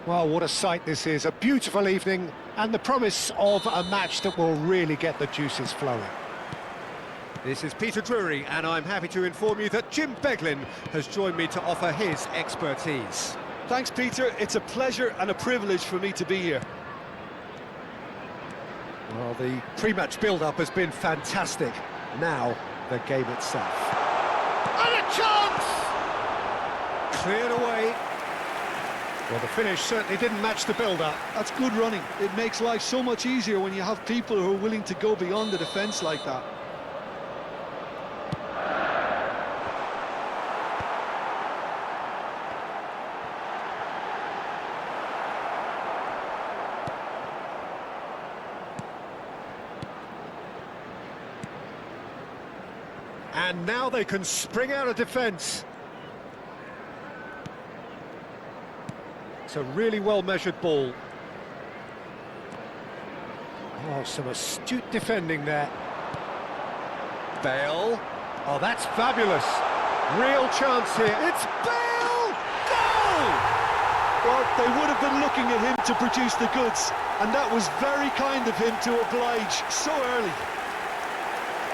Well, what a sight this is. A beautiful evening and the promise of a match that will really get the juices flowing. This is Peter Drury, and I'm happy to inform you that Jim Beglin has joined me to offer his expertise. Thanks, Peter. It's a pleasure and a privilege for me to be here. Well, the pre-match build-up has been fantastic. Now, the game itself. And a chance! Cleared away. Well, the finish certainly didn't match the build-up. That's good running. It makes life so much easier when you have people who are willing to go beyond the defence like that. And now they can spring out of defence. It's a really well-measured ball. Oh, some astute defending there. Bale. Oh, that's fabulous. Real chance here. It's Bale! Goal! Well, they would have been looking at him to produce the goods, and that was very kind of him to oblige so early.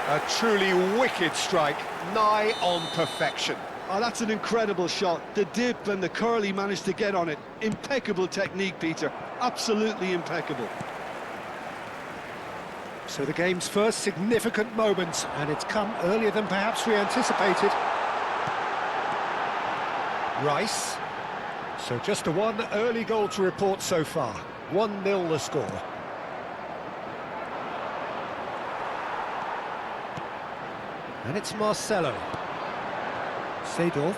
A truly wicked strike, nigh on perfection. Oh, that's an incredible shot. The dip and the curl he managed to get on it. Impeccable technique, Peter. Absolutely impeccable. So the game's first significant moment, and it's come earlier than perhaps we anticipated. Rice. So just the one early goal to report so far. 1-0 the score. And it's Marcelo. Seedorf.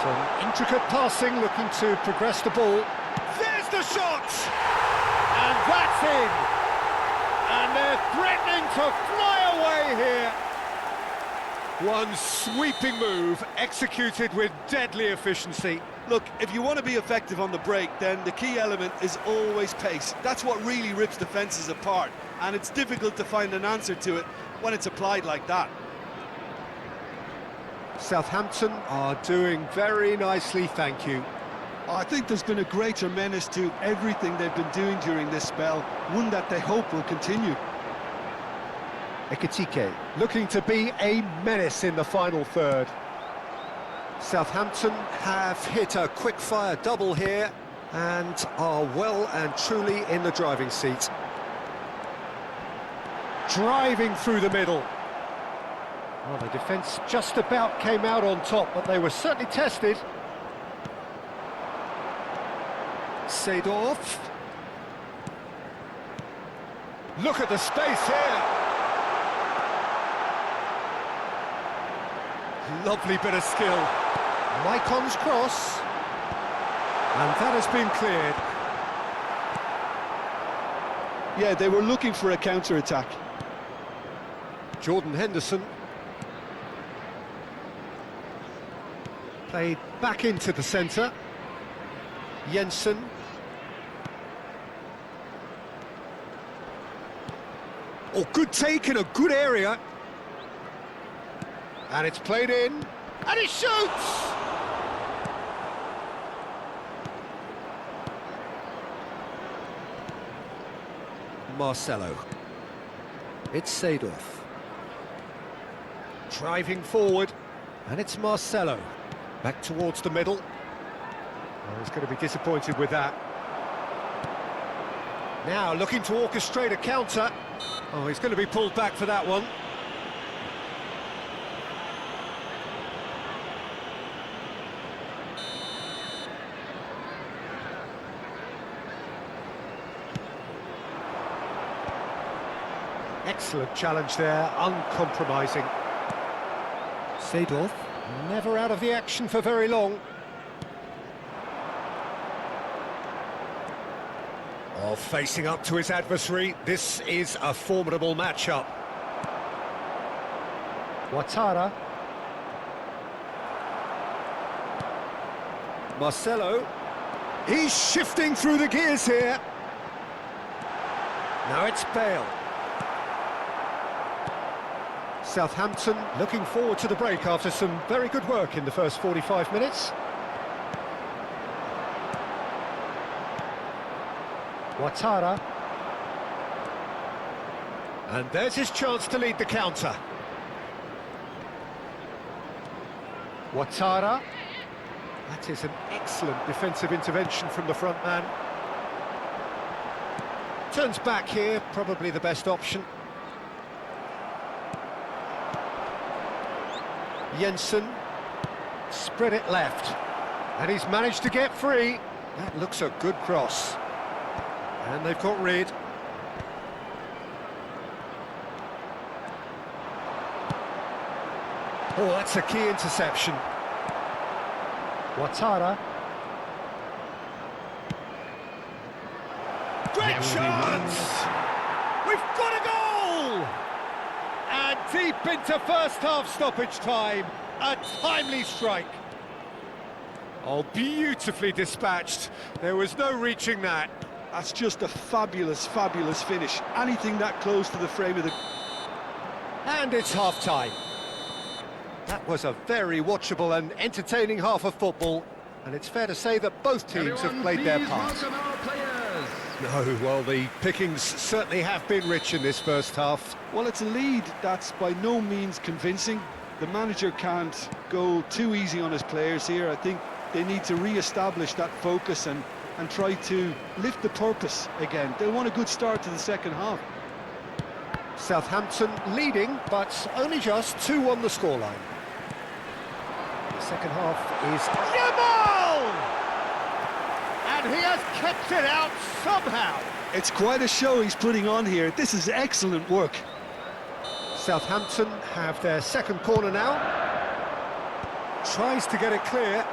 Some intricate passing, looking to progress the ball. There's the shot! And that's in! And they're threatening to fly away here! One sweeping move, executed with deadly efficiency. Look, if you want to be effective on the break, then the key element is always pace. That's what really rips defences apart, and it's difficult to find an answer to it when it's applied like that. Southampton are doing very nicely, thank you. I think there's been a greater menace to everything they've been doing during this spell, one that they hope will continue. Ekitike looking to be a menace in the final third. Southampton have hit a quick-fire double here and are well and truly in the driving seat. Driving through the middle. Well, the defence just about came out on top, but they were certainly tested. Seedorf. Look at the space here. Lovely bit of skill. Maicon's cross. And that has been cleared. Yeah, they were looking for a counter-attack. Jordan Henderson. Played back into the centre. Jensen. Oh, good take in a good area. And it's played in. And he shoots! Marcelo. It's Seedorf. Driving forward. And it's Marcelo. Back towards the middle. Oh, he's going to be disappointed with that. Now looking to orchestrate a counter. Oh, he's going to be pulled back for that one. Excellent challenge there, uncompromising. Seedorf, never out of the action for very long. Oh, facing up to his adversary, this is a formidable matchup. Ouattara. Marcelo. He's shifting through the gears here. Now it's Bale. Southampton looking forward to the break after some very good work in the first 45 minutes. Ouattara. And there's his chance to lead the counter. Ouattara. That is an excellent defensive intervention from the front man. Turns back here, probably the best option. Jensen, spread it left, and he's managed to get free. That looks a good cross, and they've got rid. Oh, that's a key interception. Ouattara. Great chance! We've got a goal! And deep into first half stoppage time, a timely strike. Oh, beautifully dispatched. There was no reaching that. That's just a fabulous, fabulous finish. Anything that close to the frame of the... And it's half-time. That was a very watchable and entertaining half of football, and it's fair to say that both teams have played their part. No, well, the pickings certainly have been rich in this first half. Well, it's a lead that's by no means convincing. The manager can't go too easy on his players here. I think they need to re-establish that focus and try to lift the purpose again. They'll want a good start to the second half. Southampton leading, but only just 2 on the scoreline. The second half is... Jamal! And he has kept it out somehow. It's quite a show he's putting on here. This is excellent work. Southampton have their second corner now. Tries to get it clear.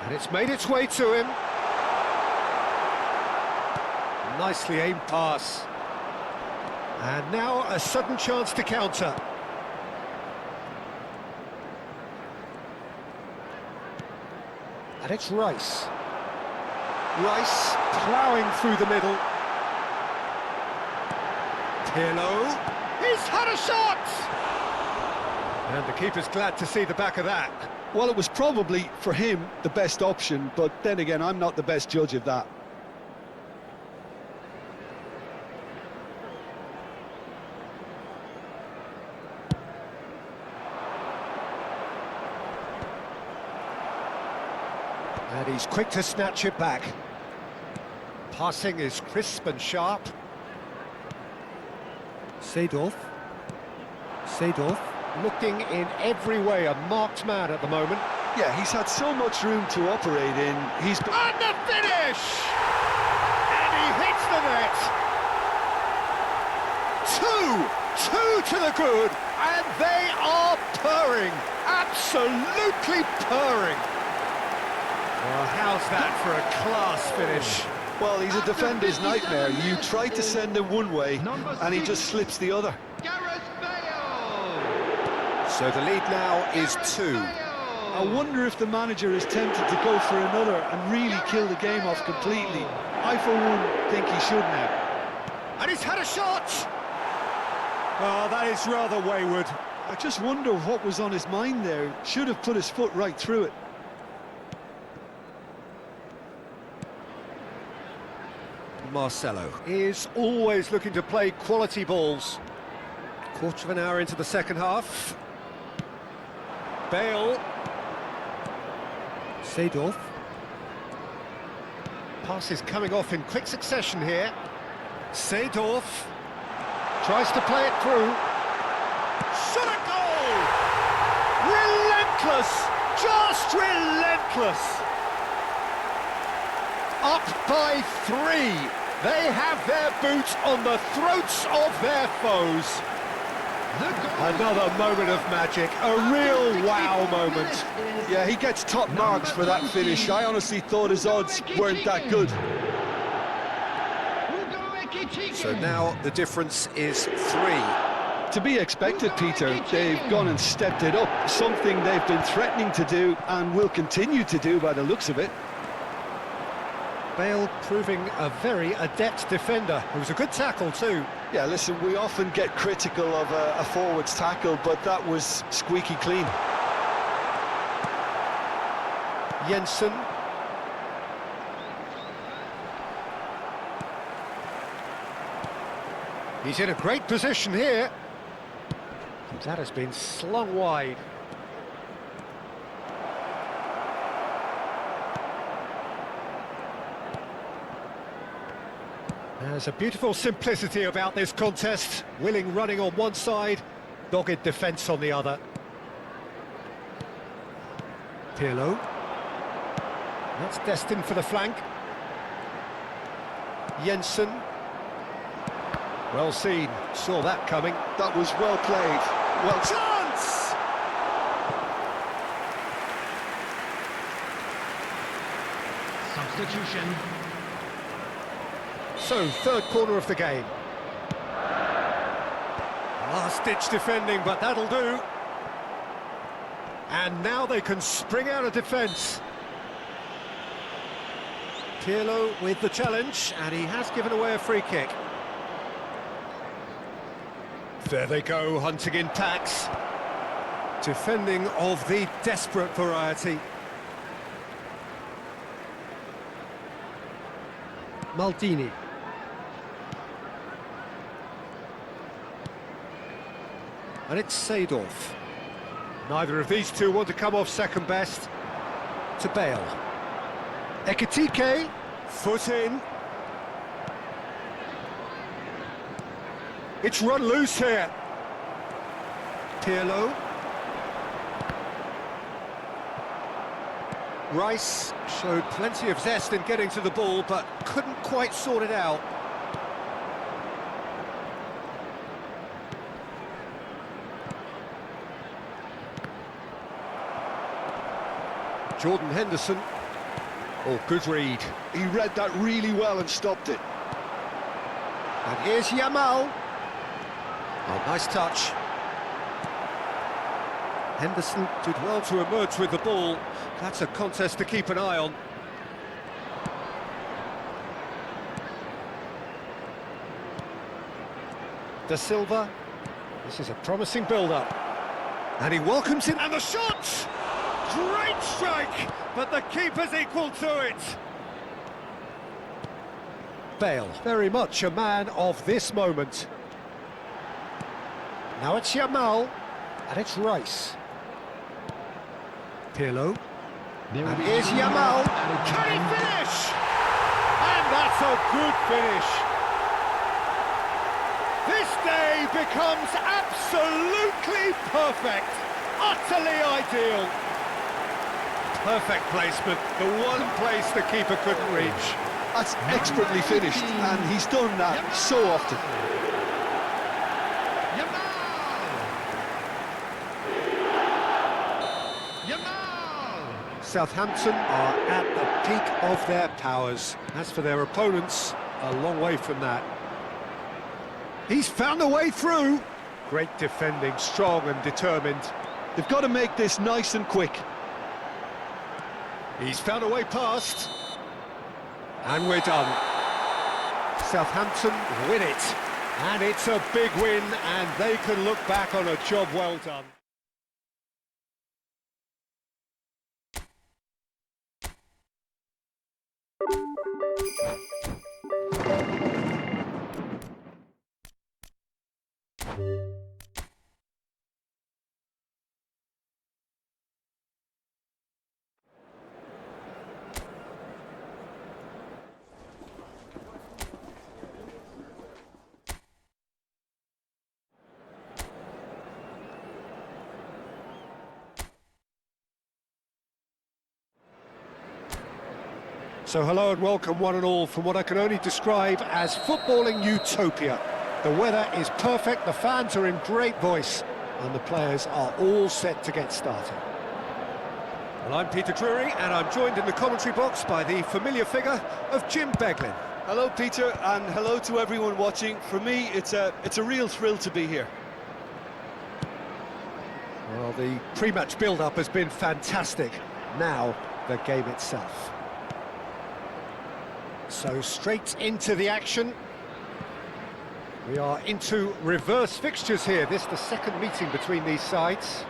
And it's made its way to him. Nicely aimed pass. And now a sudden chance to counter. And it's Rice. Rice ploughing through the middle. Pirlo. He's had a shot! And the keeper's glad to see the back of that. Well, it was probably, for him, the best option, but then again, I'm not the best judge of that. And he's quick to snatch it back. Passing is crisp and sharp. Seedorf. Seedorf looking in every way a marked man at the moment. Yeah, he's had so much room to operate in. He's... And the finish! And he hits the net! 2 to the good, and they are purring, absolutely purring. Well, how's that for a class finish? Well, he's a defender's nightmare. You try to send him one way, and he just slips the other. So the lead now is 2. I wonder if the manager is tempted to go for another and really kill the game off completely. I, for one, think he should now. And he's had a shot! Oh, that is rather wayward. I just wonder what was on his mind there. Should have put his foot right through it. Marcelo is always looking to play quality balls. Quarter of an hour into the second half. Bale. Seedorf. Passes coming off in quick succession here. Seedorf tries to play it through. shot a goal! Relentless! Just relentless! Up by 3. They have their boots on the throats of their foes. Another moment of magic, a real wow moment. Yeah, he gets top marks for that finish. I honestly thought his odds weren't that good. So now the difference is 3. To be expected, Peter. They've gone and stepped it up, something they've been threatening to do and will continue to do by the looks of it. Bale proving a very adept defender. It was a good tackle too. Yeah, listen, we often get critical of a forward's tackle, but that was squeaky clean. Jensen. He's in a great position here. That has been slung wide. There's a beautiful simplicity about this contest. Willing running on one side, dogged defence on the other. Pirlo. That's destined for the flank. Jensen. Well seen, saw that coming. That was well played. Well, Chance! Substitution. So, third corner of the game. Last-ditch defending, but that'll do. And now they can spring out of defence. Pirlo with the challenge, and he has given away a free kick. There they go, hunting in packs. Defending of the desperate variety. Maldini. And it's Seedorf. Neither of these two want to come off second best. To Bale. Ekitike, foot in. It's run loose here. Pirlo. Rice showed plenty of zest in getting to the ball, but couldn't quite sort it out. Jordan Henderson. Oh, good read. he read that really well and stopped it. And here's Yamal. Oh, nice touch. Henderson did well to emerge with the ball. That's a contest to keep an eye on. Da Silva. This is a promising build-up. And he welcomes it, and the shot! Great strike, but the keeper's equal to it. Bale, very much a man of this moment. Now it's Yamal, and it's Rice. Pirlo. And here's Yamal. Can he finish? And that's a good finish. This day becomes absolutely perfect. Utterly ideal. Perfect placement. The one place the keeper couldn't reach. That's expertly finished, and he's done that so often. Southampton are at the peak of their powers. As for their opponents, a long way from that. He's found a way through. Great defending, strong and determined. They've got to make this nice and quick. He's found a way past. And we're done. Southampton win it. And it's a big win, and they can look back on a job well done. So hello and welcome one and all from what I can only describe as footballing utopia. The weather is perfect, the fans are in great voice, and the players are all set to get started. Well, I'm Peter Drury, and I'm joined in the commentary box by the familiar figure of Jim Beglin. Hello, Peter, and hello to everyone watching. For me, it's a real thrill to be here. Well, the pre-match build-up has been fantastic. Now, the game itself. So straight into the action. We are into reverse fixtures here. This is the second meeting between these sides.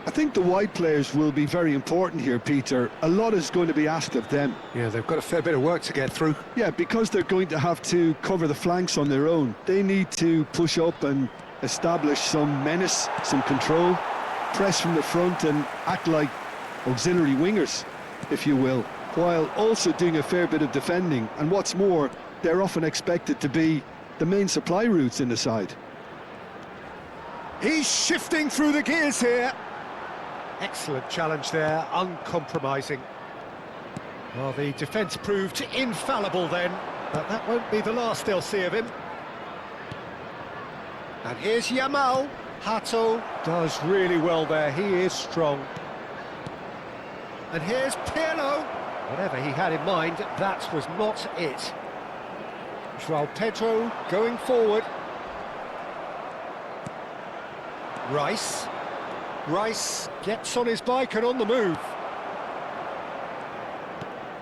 I think the wide players will be very important here, Peter. A lot is going to be asked of them. Yeah, they've got a fair bit of work to get through. Yeah, because they're going to have to cover the flanks on their own. They need to push up and establish some menace, some control, press from the front and act like auxiliary wingers, if you will, while also doing a fair bit of defending. And what's more, they're often expected to be the main supply routes in the side. He's shifting through the gears here. Excellent challenge there, uncompromising. Well, the defence proved infallible then, but that won't be the last they'll see of him. And here's Yamal. Hato does really well there, he is strong. And here's Pirlo. Whatever he had in mind, that was not it. João Pedro going forward. Rice gets on his bike and on the move.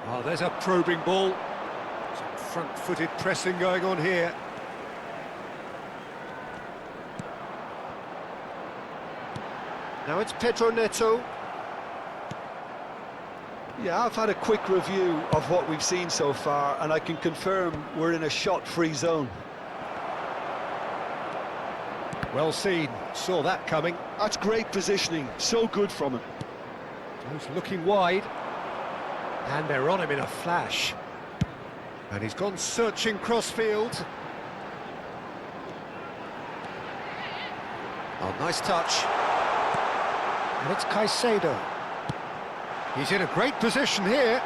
Oh, there's a probing ball. Some front-footed pressing going on here. Now it's Pedro Neto. Yeah, I've had a quick review of what we've seen so far, and I can confirm we're in a shot-free zone. Well seen, saw that coming. That's great positioning, so good from him. He's looking wide. And they're on him in a flash. And he's gone searching crossfield. Oh, nice touch. And it's Caicedo. He's in a great position here.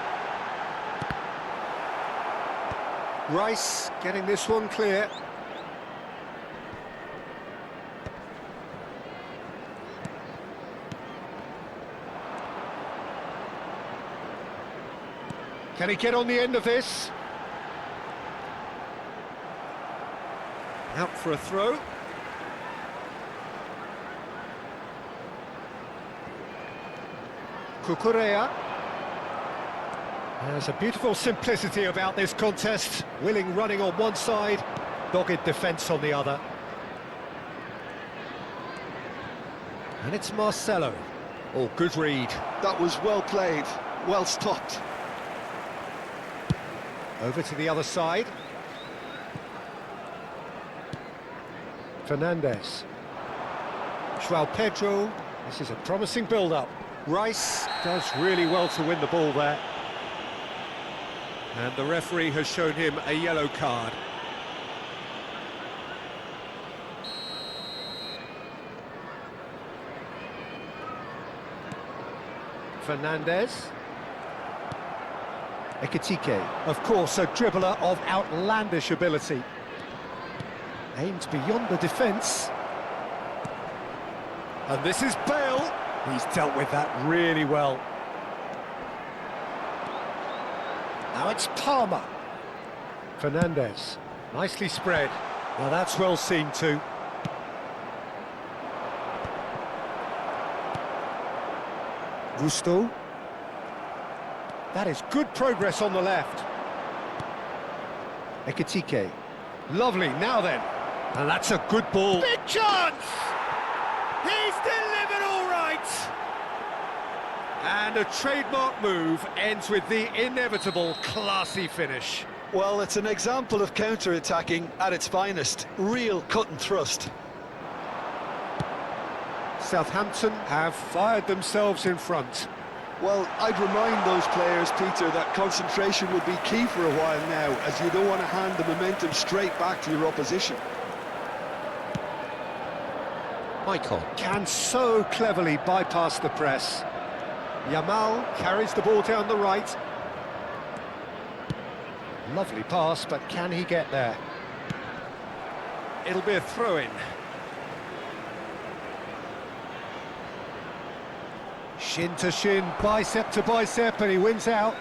Rice getting this one clear. Can he get on the end of this? Out for a throw. Cucurella. There's a beautiful simplicity about this contest. Willing running on one side, dogged defence on the other. And it's Marcelo. Oh, good read. That was well played, well stopped. Over to the other side. Fernandes. João Pedro. This is a promising build-up. Rice does really well to win the ball there. And the referee has shown him a yellow card. Fernandes. Ekitike, of course, a dribbler of outlandish ability. Aimed beyond the defence. And this is Bale. He's dealt with that really well. Now it's Palmer. Fernandes, nicely spread. Now that's well seen too. Gusto. That is good progress on the left. Ekitike. Lovely, now then. And that's a good ball. Big chance! He's delivered all right! And a trademark move ends with the inevitable classy finish. Well, it's an example of counter-attacking at its finest. Real cut and thrust. Southampton have fired themselves in front. Well, I'd remind those players, Peter, that concentration will be key for a while now, as you don't want to hand the momentum straight back to your opposition. Michael can so cleverly bypass the press. Yamal carries the ball down the right. Lovely pass, but can he get there? It'll be a throw-in. Shin to shin, bicep to bicep, and he wins out.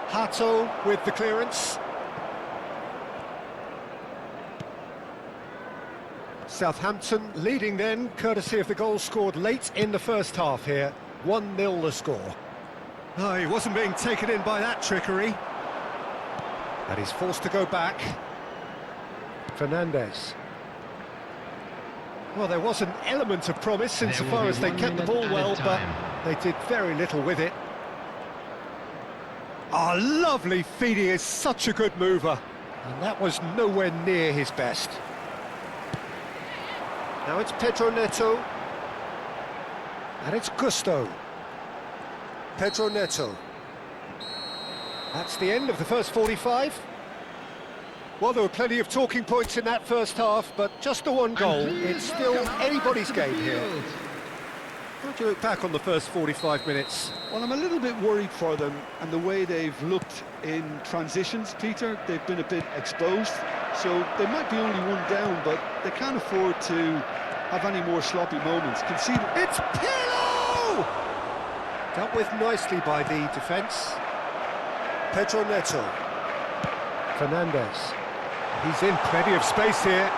Hato with the clearance. Southampton leading then, courtesy of the goal scored late in the first half here. 1-0 the score. Oh, he wasn't being taken in by that trickery. And he's forced to go back. Fernandes. Well, there was an element of promise insofar as they kept the ball well, but they did very little with it. Ah, lovely feed. He is such a good mover. And that was nowhere near his best. Now it's Pedro Neto. And it's Gusto. Pedro Neto. That's the end of the first 45. Well, there were plenty of talking points in that first half, but just the one goal. It's still anybody's game here. How do you look back on the first 45 minutes? Well, I'm a little bit worried for them and the way they've looked in transitions, Peter. They've been a bit exposed, so they might be only one down, but they can't afford to have any more sloppy moments. Concede. It's Pirlo! Dealt with nicely by the defence. Pedro Neto. Fernandes. He's in plenty of space here.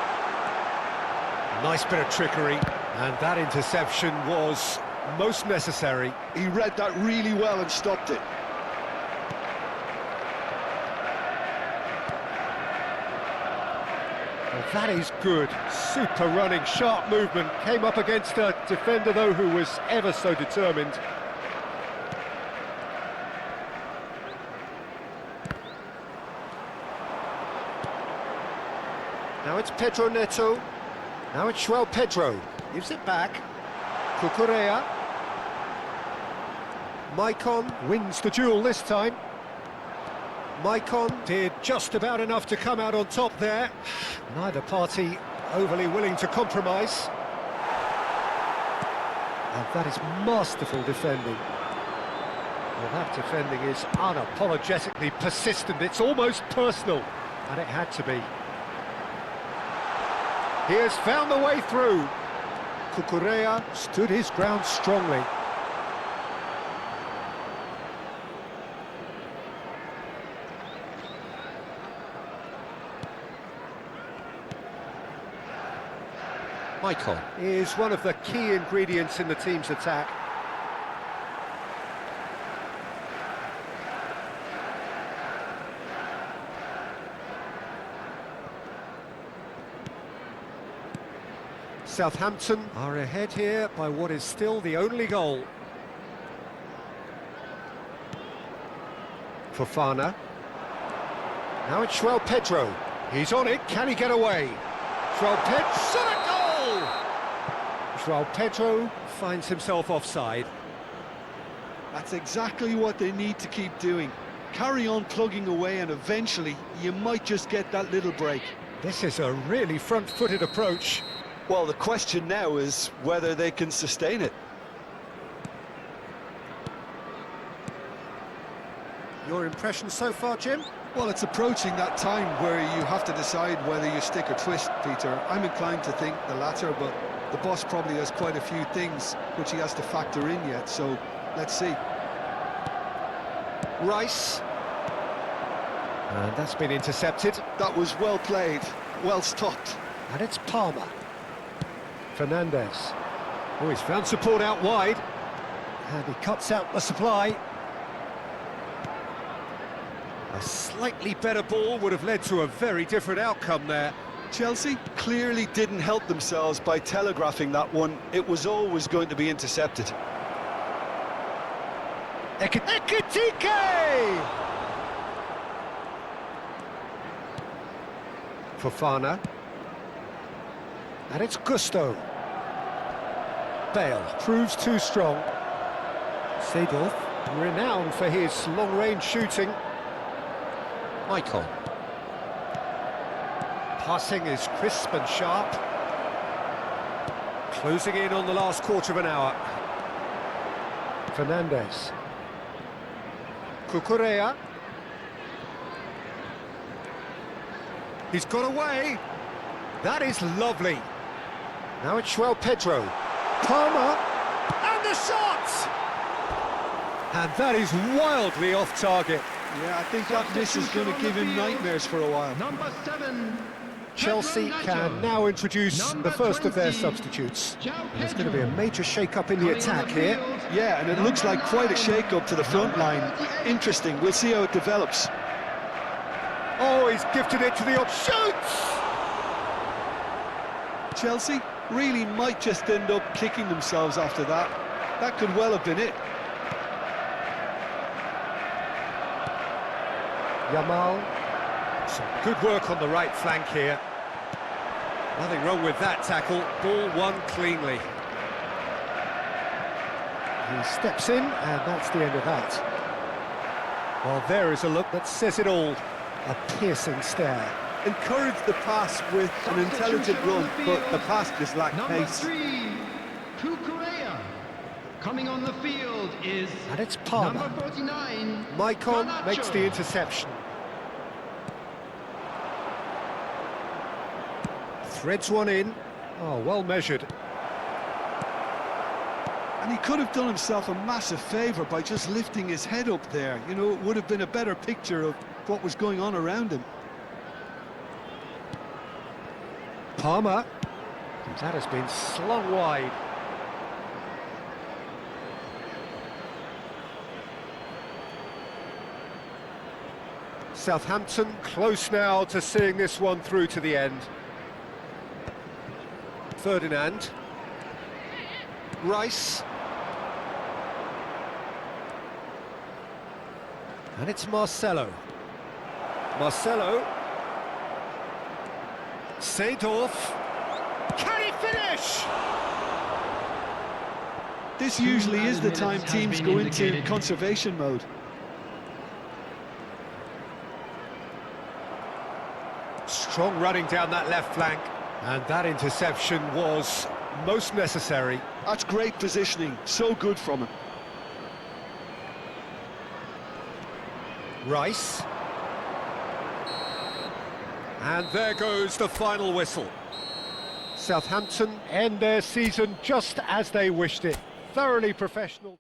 Nice bit of trickery, and that interception was most necessary. He read that really well and stopped it. Well, that is good. Super running, sharp movement. Came up against a defender, though, who was ever so determined. Now it's Pedro Neto. Now it's João Pedro. Gives it back. Cucurella. Maicon wins the duel this time. Maicon did just about enough to come out on top there. Neither party overly willing to compromise. And that is masterful defending. Well, that defending is unapologetically persistent. It's almost personal, and it had to be. He has found the way through. Cucurella stood his ground strongly. Maicon is one of the key ingredients in the team's attack. Southampton are ahead here by what is still the only goal. Fofana. Now it's João Pedro. He's on it. Can he get away? João Pedro. Shot a goal! João Pedro finds himself offside. That's exactly what they need to keep doing. Carry on plugging away, and eventually you might just get that little break. This is a really front-footed approach. Well, the question now is whether they can sustain it. Your impression so far, Jim? Well, it's approaching that time where you have to decide whether you stick or twist, Peter. I'm inclined to think the latter, but the boss probably has quite a few things which he has to factor in yet, so let's see. Rice. And that's been intercepted. That was well played, well stopped. And it's Palmer. Fernandes. Oh, he's found support out wide. And he cuts out the supply. A slightly better ball would have led to a very different outcome there. Chelsea clearly didn't help themselves by telegraphing that one. It was always going to be intercepted. Ekitike! Fofana. And it's Gusto. Bale proves too strong. Seedorf, renowned for his long-range shooting. Maicon. Passing is crisp and sharp. Closing in on the last quarter of an hour. Fernandes. Cucurella. He's got away. That is lovely. Now it's João Pedro. Palmer. And the shot! And that is wildly off target. Yeah, I think that miss is going to give him nightmares for a while. Number 7. Chelsea can now introduce the first of their substitutes. There's going to be a major shake-up in the attack here. Yeah, and it looks like quite a shake-up to the front line. Interesting, we'll see how it develops. Oh, he's gifted it to the shoots! Chelsea really might just end up kicking themselves after that. That could well have been it. Yamal. Some good work on the right flank here. Nothing wrong with that tackle. Ball won cleanly. He steps in, and that's the end of that. Well, there is a look that says it all. A piercing stare. Encourage the pass with an intelligent run, but the pass just lacked pace. Number 3, Kukurea. Coming on the field is And it's Palmer. number 49. Maicon Garnacho. makes the interception. Threads one in. Oh, well measured. And he could have done himself a massive favour by just lifting his head up there. You know, it would have been a better picture of what was going on around him. Palmer. That has been slung wide. Southampton close now to seeing this one through to the end. Ferdinand. Rice. And it's Marcelo. Marcelo. Seedorf. Can he finish? This usually is the time teams go into conservation mode. Strong running down that left flank. And that interception was most necessary. That's great positioning, so good from him. Rice. And there goes the final whistle. Southampton end their season just as they wished it. Thoroughly professional.